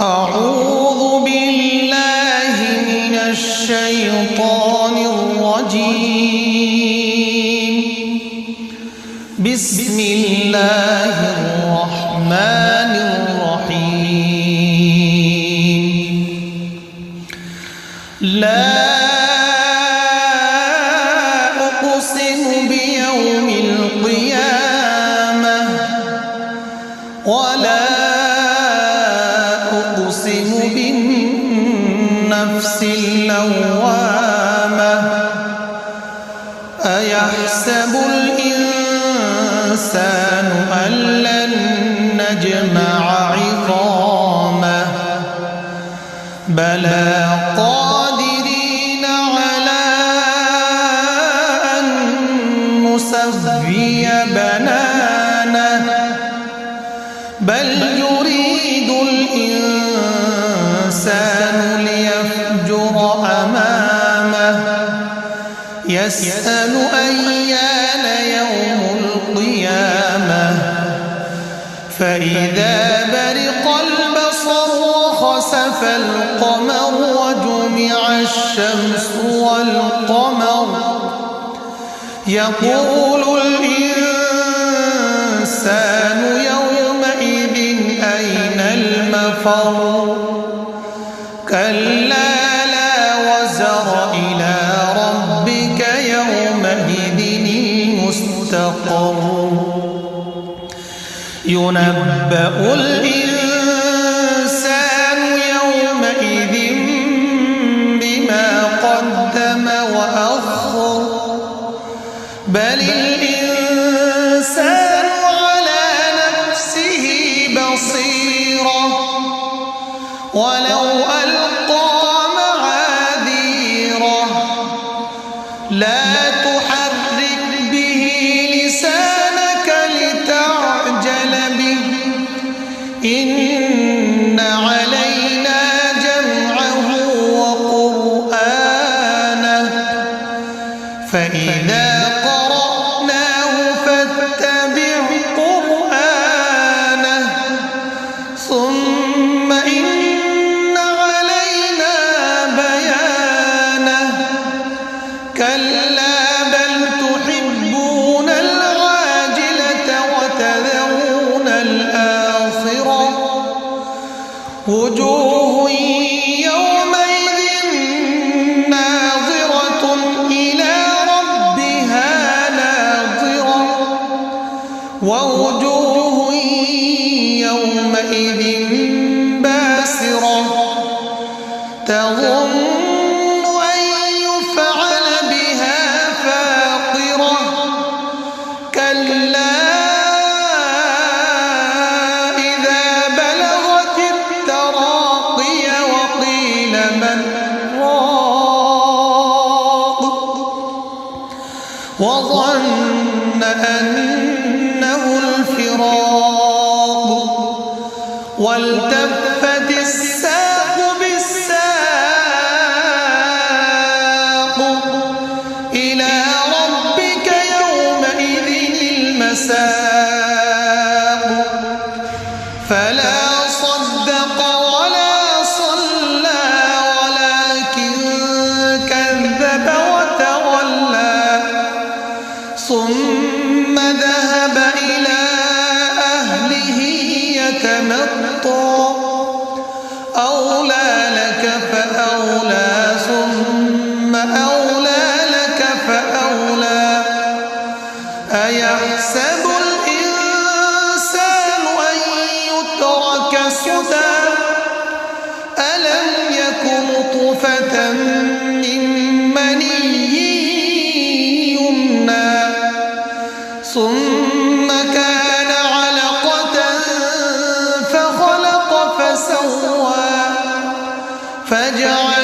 أعوذ بالله من الشيطان الرجيم. بسم الله الرحمن الرحيم. لا أقسم بيوم القيامة ولا أقسم بالنفس اللوامة. أيحسب الإنسان أن لن نجمع عظامه بلى قادرين على أن نسوي بنانه بل يريد الإنسان ليفجر أمامه يسأل أيان يوم القيامة فإذا برق البصر وخسف القمر وجمع الشمس والقمر يقول الإنسان يومئذ أين المفر كلا لا وزر إلى ربك يومئذ المستقر ينبأ الإنسان يومئذ بما قدم وأخر بل الإنسان على نفسه بصيرة ولو ألقى معاذيره لا تحرك به لسانك لتعجل به إن علينا جمعه وقرآنه فإذا قرأناه فاتبع قرآنه ثم إن علينا بيانه كلا بل تحبون العاجلة وتذرون الآخرة وجوه يومئذ ناظرة إلى ربها ناظرة ووجوه يومئذ باسرة تظن أن يفعل بها فاقرة كلا إذا بلغت التراقي وقيل من راق وظن أنه الفراق والتفت الساق بالساق إلى ربك يومئذ المساق فلا صدق ولا صلى ولكن كذب وتولى ثم ذهب إلى أهله يتمطى أولى لك فأولى ثم أولى لك فأولى أيحسب الإنسان أن يترك سدى ألم يك نطفة من مني يمنى ثم كان علقة فخلق فسوى فجعل